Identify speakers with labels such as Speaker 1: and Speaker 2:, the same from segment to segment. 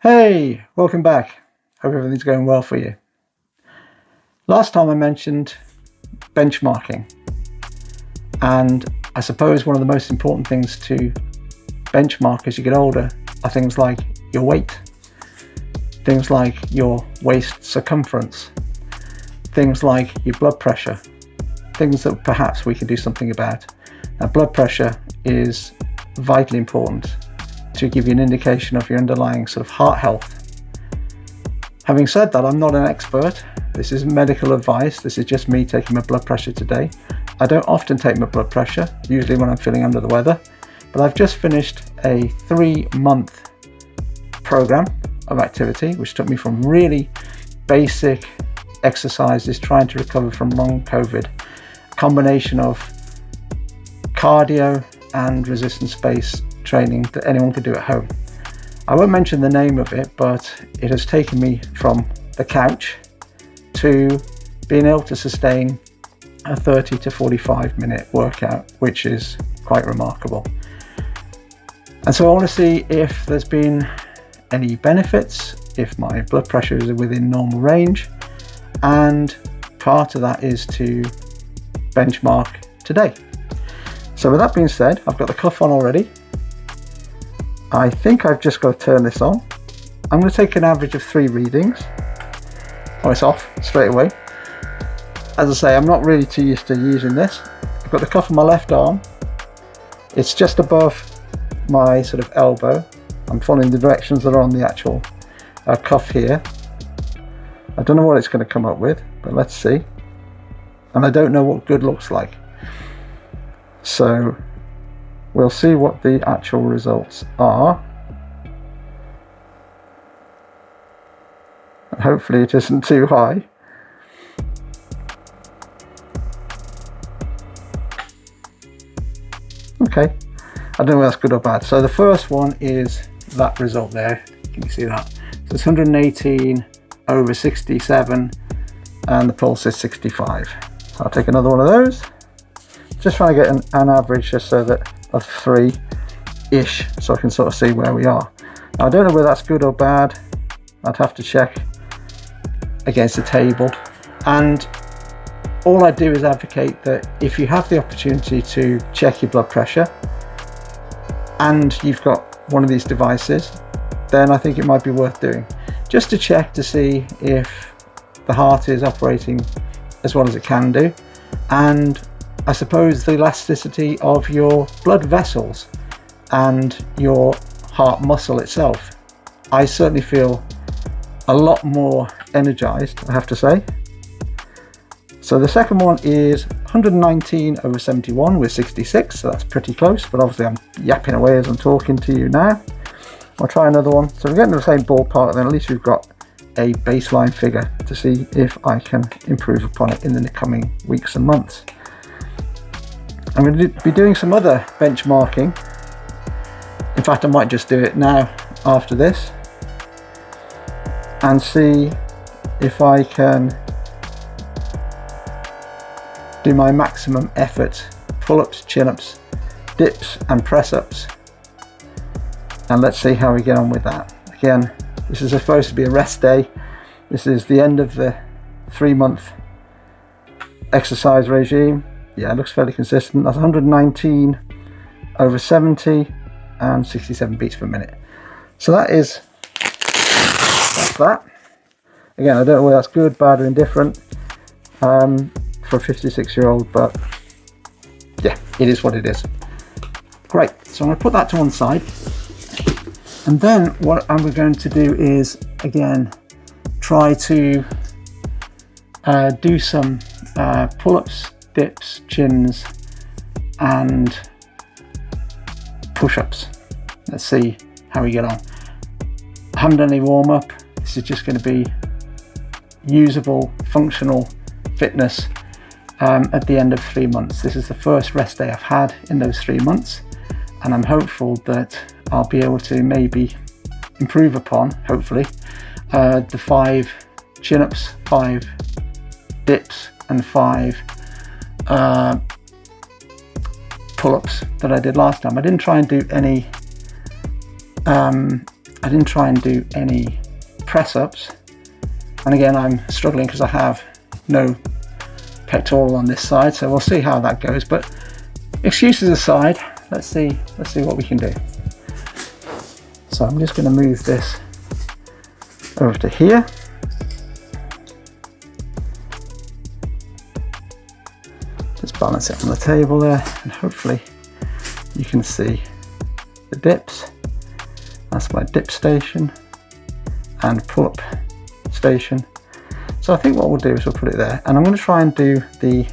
Speaker 1: Hey, welcome back. Hope everything's going well for you. Last time I mentioned benchmarking, and I suppose one of the most important things to benchmark as you get older are things like your weight, things like your waist circumference, things like your blood pressure, things that perhaps we can do something about. Now, blood pressure is vitally important to give you an indication of your underlying sort of heart health. Having said that, I'm not an expert. This is medical advice. This is just me taking my blood pressure today. I don't often take my blood pressure, usually when I'm feeling under the weather, but I've just finished a 3-month program of activity, which took me from really basic exercises, trying to recover from long COVID, a combination of cardio and resistance-based training that anyone could do at home. I won't mention the name of it, but it has taken me from the couch to being able to sustain a 30 to 45 minute workout, which is quite remarkable. And so I want to see if there's been any benefits, if my blood pressure is within normal range, and part of that is to benchmark today. So with that being said, I've got the cuff on already. I think I've just got to turn this on. I'm going to take an average of 3 readings. Oh, it's off straight away. As I say, I'm not really too used to using this. I've got the cuff on my left arm. It's just above my sort of elbow. I'm following the directions that are on the actual cuff here. I don't know what it's going to come up with, but let's see. And I don't know what good looks like. So we'll see what the actual results are. And hopefully it isn't too high. Okay, I don't know whether that's good or bad. So the first one is that result there. Can you see that? So it's 118/67 and the pulse is 65. So I'll take another one of those. Just trying to get an average just so that of 3-ish, so I can sort of see where we are. Now, I don't know whether that's good or bad. I'd have to check against the table. And all I do is advocate that if you have the opportunity to check your blood pressure and you've got one of these devices, then I think it might be worth doing, just to check to see if the heart is operating as well as it can do, and I suppose the elasticity of your blood vessels and your heart muscle itself. I certainly feel a lot more energized, I have to say. So the second one is 119/71 with 66, so that's pretty close, but obviously I'm yapping away as I'm talking to you now. I'll try another one. So we're getting to the same ballpark, then at least we've got a baseline figure to see if I can improve upon it in the coming weeks and months. I'm going to be doing some other benchmarking. In fact, I might just do it now after this and see if I can do my maximum effort pull-ups, chin-ups, dips and press-ups, and let's see how we get on with that. Again, this is supposed to be a rest day. This is the end of the 3-month exercise regime. Yeah, it looks fairly consistent. That's 119/70 and 67 beats per minute. So that's that. Again, I don't know whether that's good, bad or indifferent for a 56-year-old, but yeah, it is what it is. Great, so I'm going to put that to one side. And then what I'm going to do is, again, try to do some pull-ups, dips, chins and push-ups. Let's see how we get on. I haven't done any warm-up. This is just going to be usable, functional fitness at the end of 3 months. This is the first rest day I've had in those 3 months, and I'm hopeful that I'll be able to maybe improve upon, hopefully, the 5 chin-ups, 5 dips and 5 pull-ups that I did last time. I didn't try and do any I didn't try and do any press-ups. And again, I'm struggling because I have no pectoral on this side, so we'll see how that goes. But excuses aside, let's see what we can do. So I'm just going to move this over to here. Just balance it on the table there, and hopefully you can see the dips. That's my dip station and pull-up station. So I think what we'll do is we'll put it there, and I'm going to try and do the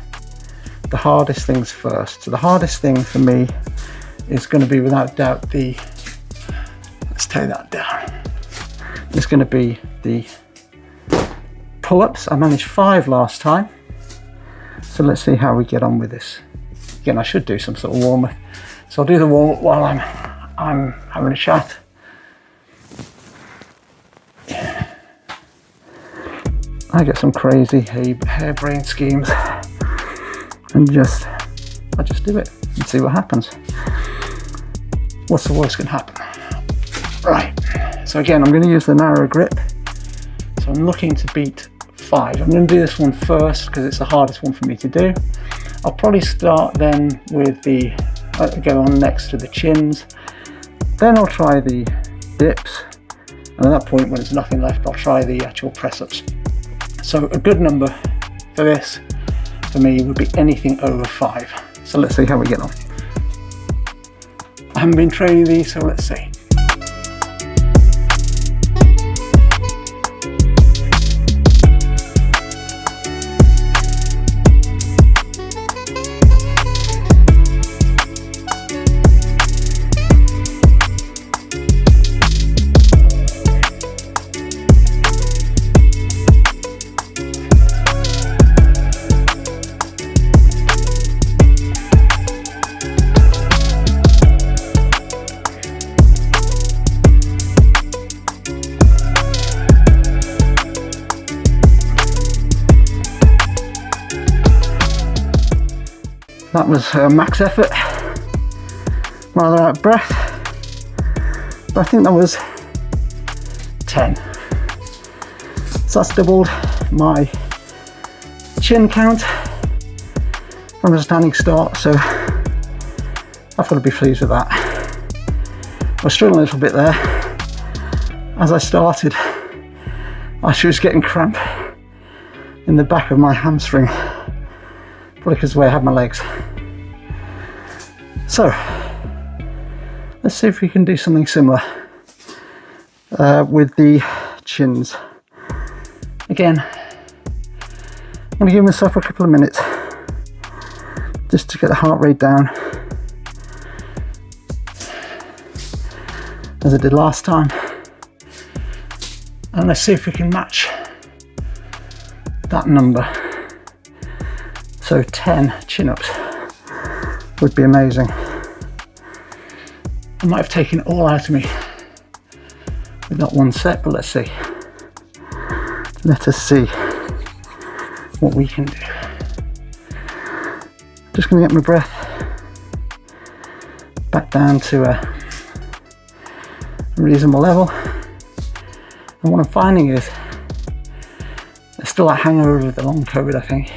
Speaker 1: hardest things first. So the hardest thing for me is going to be without doubt the, let's take that down, it's going to be the pull-ups. I managed 5 last time, so let's see how we get on with this. Again, I should do some sort of warm-up, so I'll do the warm-up while I'm having a chat. I get some crazy harebrained schemes, and I just do it and see what happens. What's the worst can happen? Right, so again, I'm going to use the narrow grip. So I'm looking to beat 5. I'm going to do this one first because it's the hardest one for me to do. I'll probably start then with the, go on next to the chins. Then I'll try the dips. And at that point, when there's nothing left, I'll try the actual press-ups. So a good number for this, for me, would be anything over 5. So let's see how we get on. I haven't been training these, so let's see. That was max effort, rather out of breath, but I think that was 10. So that's doubled my chin count from a standing start, so I've got to be pleased with that. I was struggling a little bit there. As I started, I was getting cramp in the back of my hamstring, probably because of the way I had my legs. So let's see if we can do something similar with the chins. Again, I'm going to give myself a couple of minutes just to get the heart rate down, as I did last time, and let's see if we can match that number. So 10 chin-ups would be amazing. I might have taken it all out of me with that one set, but let's see. Let us see what we can do. Just going to get my breath back down to a reasonable level. And what I'm finding is there's still a hangover of the long COVID, I think.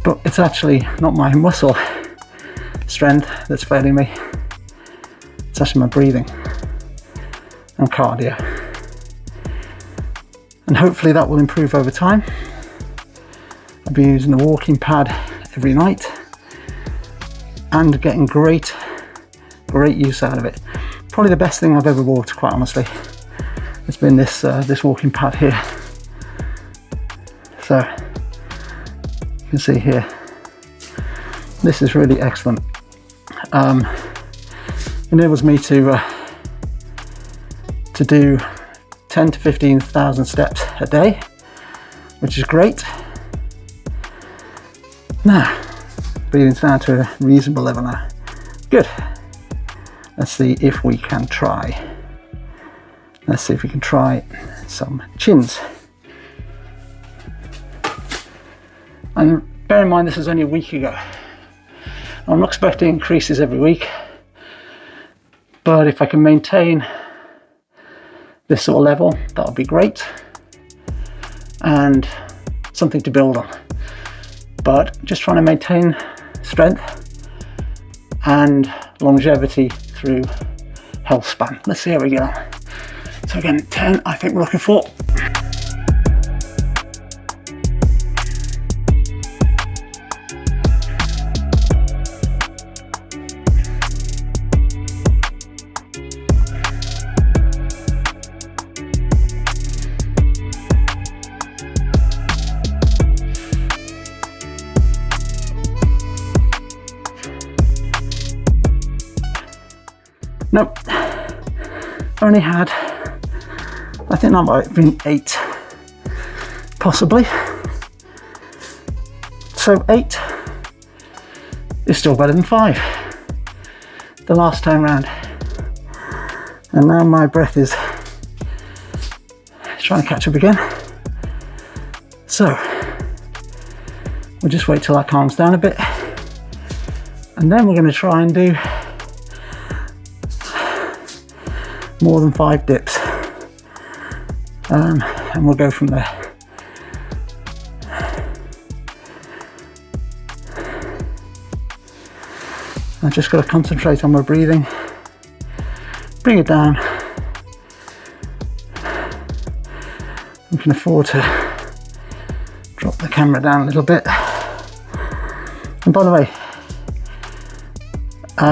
Speaker 1: But it's actually not my muscle strength that's failing me. It's actually my breathing and cardio. And hopefully that will improve over time. I'll be using the walking pad every night and getting great use out of it. Probably the best thing I've ever bought, quite honestly. It's been this walking pad here. So you can see here, this is really excellent. Enables me to do 10 to 15,000 steps a day, which is great. Now, breathing's down to a reasonable level now. Good. Let's see if we can try. Let's see if we can try some chins. And bear in mind, this is only a week ago. I'm not expecting increases every week, but if I can maintain this sort of level, that would be great, and something to build on. But just trying to maintain strength and longevity through health span. Let's see how we get on. So again, 10 I think we're looking for. Nope, only had, I think that might have been 8, possibly. So 8 is still better than 5 the last time round. And now my breath is trying to catch up again. So we'll just wait till that calms down a bit, and then we're going to try and do more than 5 dips, and we'll go from there. I've just got to concentrate on my breathing, bring it down. I can afford to drop the camera down a little bit. And by the way,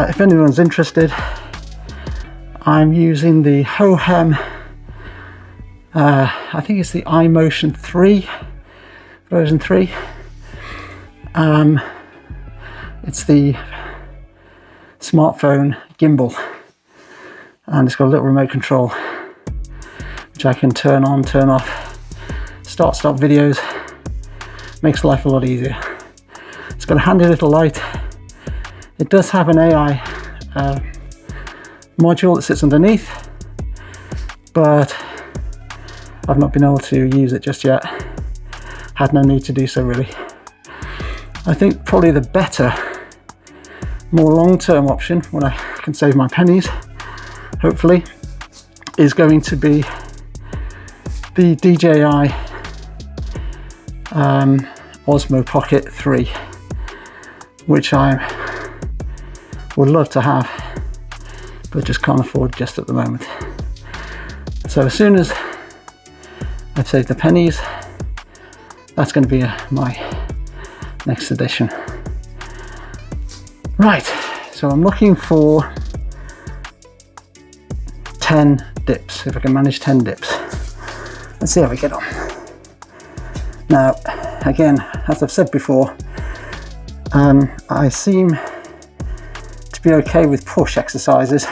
Speaker 1: if anyone's interested, I'm using the Hohem, I think it's the iMotion 3, version 3. It's the smartphone gimbal, and it's got a little remote control which I can turn on, turn off, stop videos. Makes life a lot easier. It's got a handy little light. It does have an AI module that sits underneath, but I've not been able to use it just yet. Had no need to do so really. I think probably the better, more long-term option, when I can save my pennies, hopefully, is going to be the DJI Osmo Pocket 3, which I would love to have, but just can't afford just at the moment. So as soon as I've saved the pennies, that's going to be my next edition. Right, so I'm looking for 10 dips, if I can manage 10 dips. Let's see how we get on. Now, again, as I've said before, I seem to be okay with push exercises.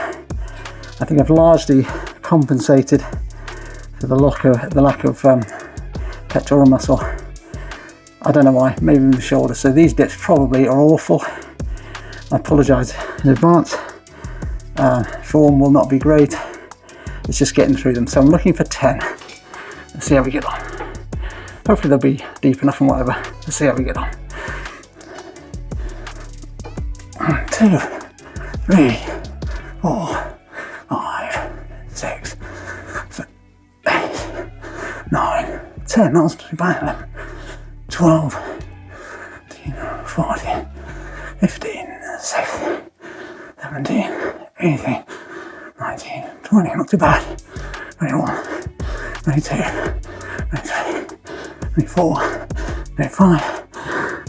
Speaker 1: I think I've largely compensated for the lack of pectoral muscle. I don't know why, maybe in the shoulder. So these dips probably are awful. I apologise in advance. Form will not be great. It's just getting through them. So I'm looking for 10. Let's see how we get on. Hopefully they'll be deep enough and whatever. Let's see how we get on. 1, 2, 3, 4, 5, 6, 7, 8, 9, 10. That was pretty bad. 12, 13, 14, 15, 16, 17, 18, 19, 20. Not too bad. 21, 22, 23, 24, 25.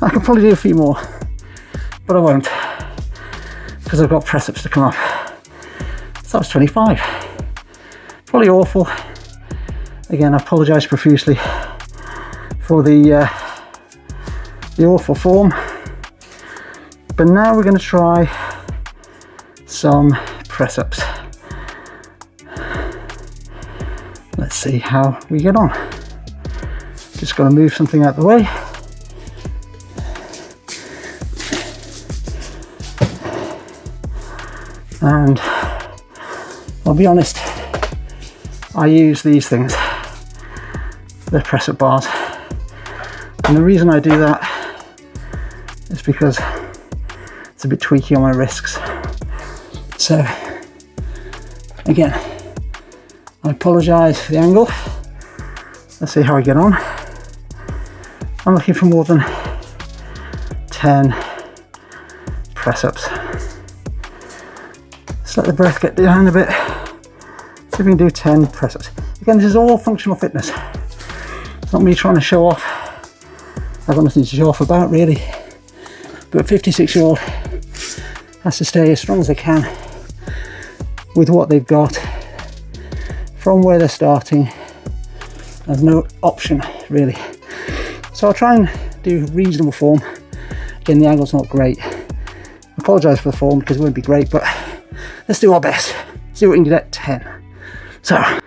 Speaker 1: I could probably do a few more, but I won't, because I've got press ups to come up. So that's 25. Probably awful. Again, I apologise profusely for the awful form. But now we're going to try some press ups. Let's see how we get on. Just got to move something out of the way. And I'll be honest, I use these things, they're press up bars. And the reason I do that is because it's a bit tweaky on my wrists. So again, I apologise for the angle. Let's see how I get on. I'm looking for more than 10 press-ups. Let's let the breath get down a bit. See if we can do 10 press-ups. Again, this is all functional fitness. It's not me trying to show off. I've got nothing to show off about really. But a 56-year-old has to stay as strong as they can with what they've got from where they're starting. There's no option really. So I'll try and do reasonable form. Again, the angle's not great. I apologise for the form because it won't be great, but let's do our best. See what we can get at 10. So.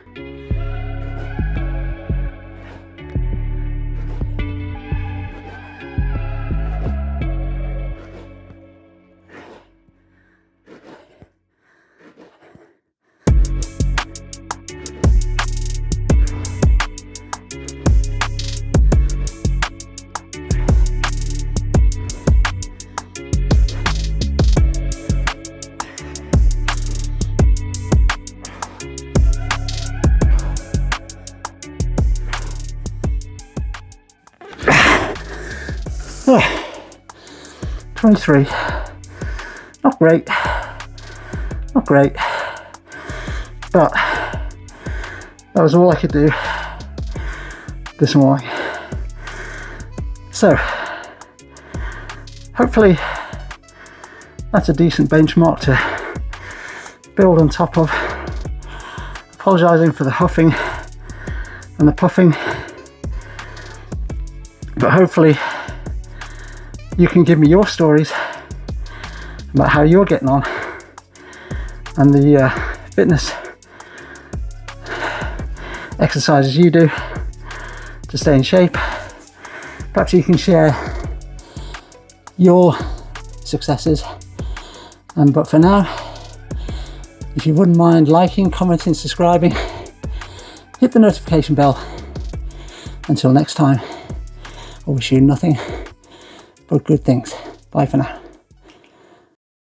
Speaker 1: Oh, 23, not great, but that was all I could do this morning. So hopefully that's a decent benchmark to build on top of. Apologising for the huffing and the puffing, but hopefully you can give me your stories about how you're getting on and the fitness exercises you do to stay in shape. Perhaps you can share your successes. But for now, if you wouldn't mind liking, commenting, subscribing, hit the notification bell. Until next time, I wish you nothing but good things. Bye for now.